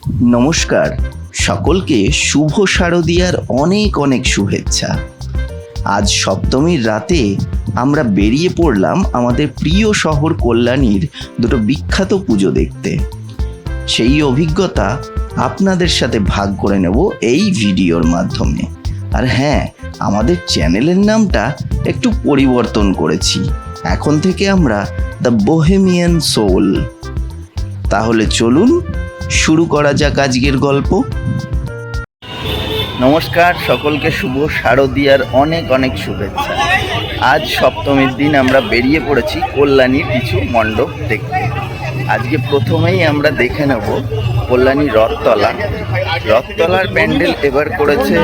নমস্কার, সকলকে শুভ শারদীয়ার অনেক অনেক শুভেচ্ছা। আজ সপ্তমীর রাতে আমরা বেরিয়ে পড়লাম আমাদের প্রিয় শহর কল্যাণীর দুটো বিখ্যাত পুজো দেখতে। সেই অভিজ্ঞতা আপনাদের সাথে ভাগ করে নেব এই ভিডিওর মাধ্যমে। আর হ্যাঁ, আমাদের চ্যানেলের নামটা একটু পরিবর্তন করেছি। এখন থেকে আমরা দ্য বোহেমিয়ান সোল। তাহলে চলুন শুরু করা যাক আজকের গল্প। নমস্কার, সকলকে শুভ শারদীয়ার অনেক অনেক শুভেচ্ছা। আজ সপ্তমীর দিন আমরা বেরিয়ে পড়েছি কল্যাণীর কিছু মণ্ডপ দেখতে। আজকে প্রথমেই আমরা দেখে নেব কল্যাণী রথতলা। রথতলার প্যান্ডেল এবার করেছে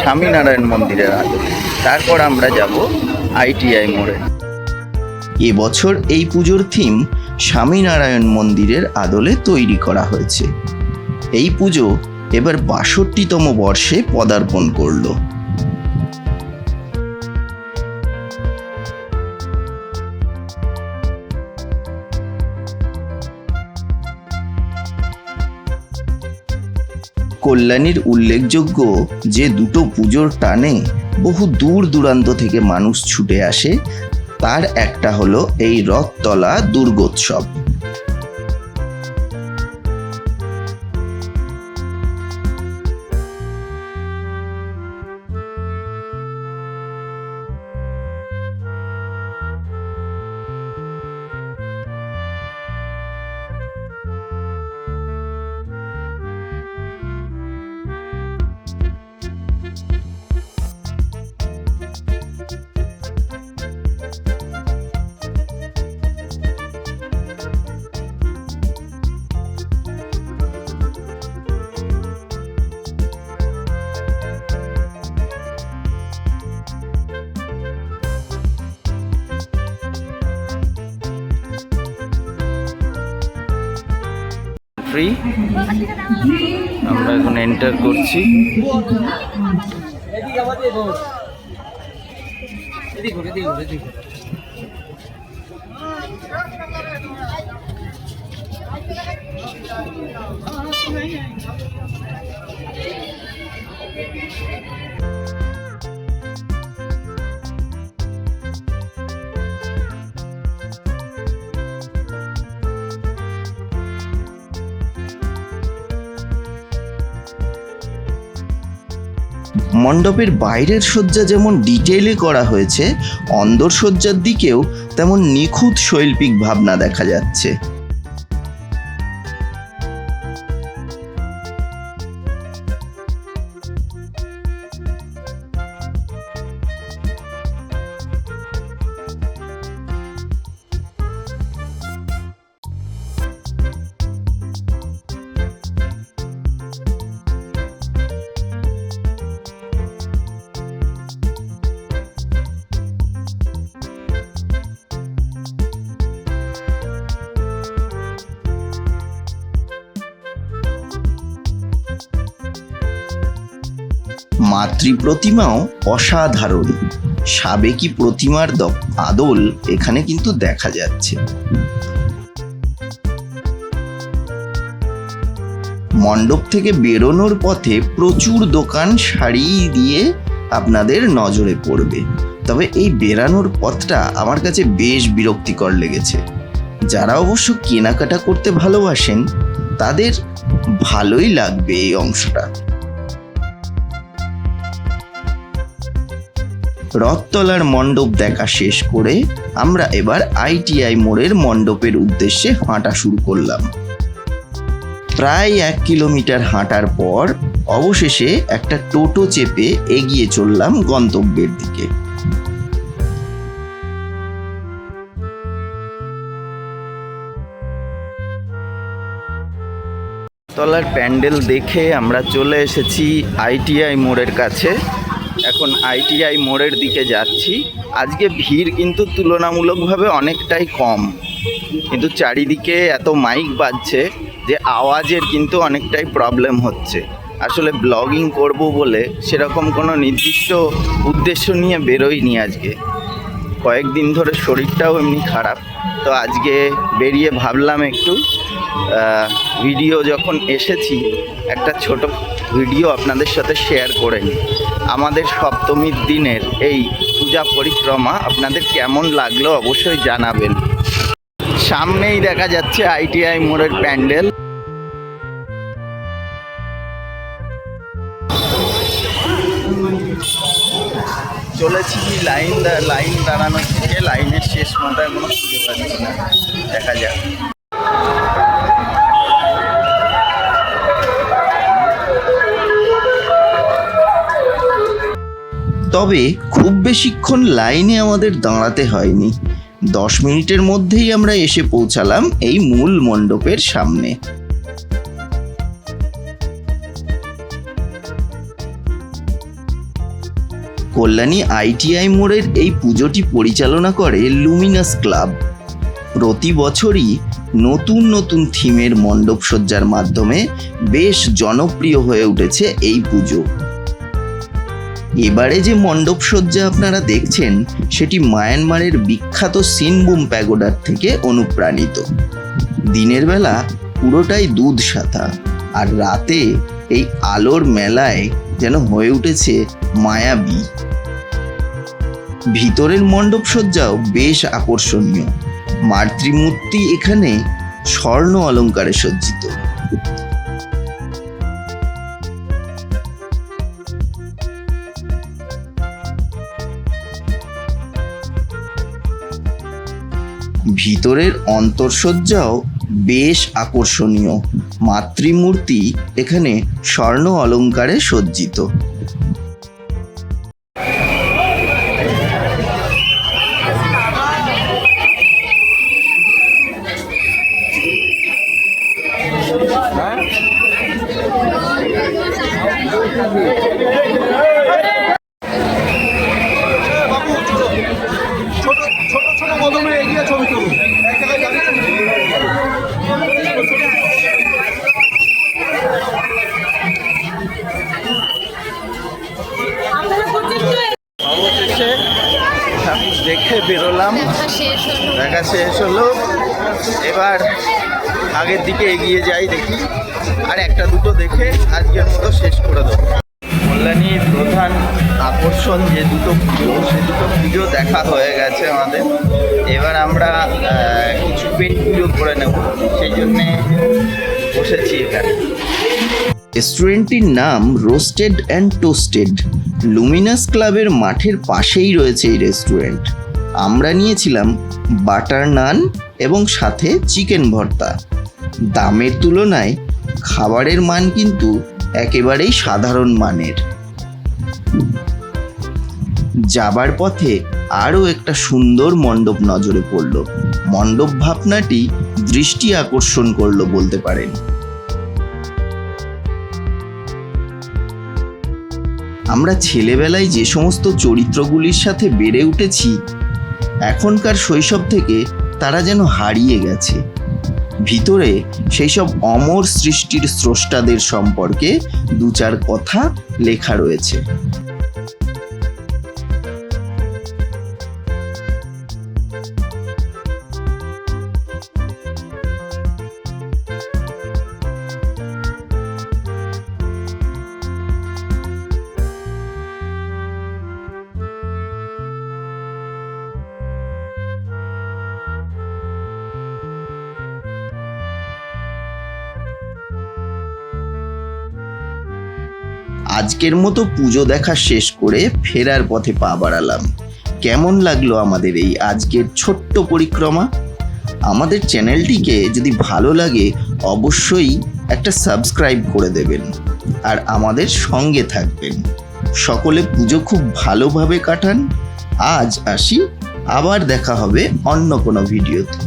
স্বামীনারায়ণ মন্দিরের আদলে। তারপর আমরা যাব ITI মোড়ে। এবছর এই পুজোর থিম স্বামীনারায়ণ মন্দিরের আদলে তৈরি করা হয়েছে। এই পুজো এবার ৬২তম বর্ষে পদার্পণ করল। কল্যাণীর উল্লেখযোগ্য যে দুটো পুজোর টানে বহু দূর দূরান্ত থেকে মানুষ ছুটে আসে, তার একটা হলো এই রথতলা দুর্গোৎসব। আমরা এখন এন্টার করছি। মণ্ডপের বাইরের সজ্জা যেমন ডিটেইলে করা হয়েছে, অন্দর সজ্জার দিকেও তেমন নিখুঁত শৈল্পিক ভাবনা দেখা যাচ্ছে। মাতৃ প্রতিমাও অসাধারণ। সাবেকি প্রতিমার আদল এখানে কিন্তু দেখা যাচ্ছে। মণ্ডপ থেকে বেরোনোর পথে প্রচুর দোকান সারি দিয়ে আপনাদের নজরে পড়বে। তবে এই বেরানোর পথটা আমার কাছে বেশ বিরক্তিকর লেগেছে। যারা অবশ্য কেনাকাটা করতে ভালোবাসেন তাদের ভালোই লাগবে এই অংশটা। রথতলার মণ্ডপ দেখা শেষ করে আমরা এবার ITI মোড়ের মণ্ডপের উদ্দেশ্যে হাঁটা শুরু করলাম। প্রায় 1 কিলোমিটার হাঁটার পর অবশেষে একটা টোটো চেপে এগিয়ে চললাম গন্তব্যের দিকে। তলার প্যান্ডেল দেখে আমরা চলে এসেছি ITI মোড়ের কাছে। এখন ITI মোড়ের দিকে যাচ্ছি। আজকে ভিড় কিন্তু তুলনামূলকভাবে অনেকটাই কম, কিন্তু চারিদিকে এত মাইক বাজছে যে আওয়াজের কিন্তু অনেকটাই প্রবলেম হচ্ছে। আসলে ব্লগিং করব বলে সেরকম কোনো নির্দিষ্ট উদ্দেশ্য নিয়ে বেরোইনি আজকে। কয়েকদিন ধরে শরীরটাও এমনি খারাপ, তো আজকে বেরিয়ে ভাবলাম একটু ভিডিও যখন এসেছি একটা ছোট ভিডিও আপনাদের সাথে শেয়ার করে নিই। আমাদের সপ্তমীর দিনের এই পূজা পরিক্রমা আপনাদের কেমন লাগলো অবশ্যই জানাবেন। সামনেই দেখা যাচ্ছে ITI মোড়ের প্যান্ডেল। চলেছি লাইন দাঁড়ানো থেকে, লাইনের শেষ মাথা এখনো খুঁজে পাচ্ছি না, দেখা যাক। তবে খুব বেশিক্ষণ লাইনে আমাদের দাঁড়াতে হয়নি, 10 মিনিটের মধ্যেই আমরা এসে পৌঁছালাম এই মূল মণ্ডপের সামনে। কল্যাণী ITI মোড়ের এই পুজোটি পরিচালনা করে লুমিনাস ক্লাব। প্রতি বছরই নতুন নতুন থিমের মণ্ডপ সজ্জার মাধ্যমে বেশ জনপ্রিয় হয়ে উঠেছে এই পুজো। এবারে যে মণ্ডপ সজ্জা আপনারা দেখছেন সেটি মায়ানমারের বিখ্যাত সিনবুম প্যাগোডার থেকে অনুপ্রাণিত। দিনের বেলা পুরোটাই দুধ সাদা, আর রাতে এই আলোর মেলায় যেন হয়ে উঠেছে মায়াবী। ভিতরের মণ্ডপ সজ্জাও বেশ আকর্ষণীয়। মাতৃমূর্তি এখানে স্বর্ণ অলঙ্কারে সজ্জিত। ভিতরের অন্তঃসজ্জাও বেশ আকর্ষণীয়। মাতৃমূর্তি এখানে স্বর্ণ অলঙ্কারে সজ্জিত। অবশেষে ঠাকুর দেখে বেরোলাম, দেখা শেষ হলো। এবার আগের দিকে এগিয়ে যাই, দেখি আর একটা দুটো দেখে আজকের মতো শেষ করে দেবো। কল্যাণীর প্রধান আকর্ষণ যে দুটো পুজো, সে দুটো পুজো দেখা হয়ে গেছে আমাদের। এবার আমরা কিছু পেট পুজো করে নেব, সেই জন্যে বসেছি এখানে। রেস্টুরেন্টটির নাম রোস্টেড অ্যান্ড টোস্টেড। লুমিনাস ক্লাবের মাঠের পাশেই রয়েছে এই রেস্টুরেন্ট। আমরা নিয়েছিলাম বাটার নান এবং সাথে চিকেন ভর্তা। দামের তুলনায় খাবারের মান কিন্তু একেবারেই সাধারণ মানের। যাবার পথে আরও একটা সুন্দর মণ্ডপ নজরে পড়ল। মণ্ডপ ভাবনাটি দৃষ্টি আকর্ষণ করলো বলতে পারেন। আমরা ছেলেবেলায় যে সমস্ত চরিত্রগুলির সাথে বেড়ে উঠেছি, এখনকার শৈশব থেকে তারা যেন হারিয়ে গেছে। ভিতরে সেই সব অমর সৃষ্টির স্রষ্টাদের সম্পর্কে দু চার কথা লেখা রয়েছে। আজকের মতো পুজো দেখা শেষ করে ফেরার পথে পা বাড়ালাম। কেমন লাগলো আমাদের এই আজকের ছোট্ট পরিক্রমা? আমাদের চ্যানেলটিকে যদি ভালো লাগে অবশ্যই একটা সাবস্ক্রাইব করে দেবেন আর আমাদের সঙ্গে থাকবেন। সকলে পুজো খুব ভালোভাবে কাটান। আজ আসি, আবার দেখা হবে অন্য কোনো ভিডিওতে।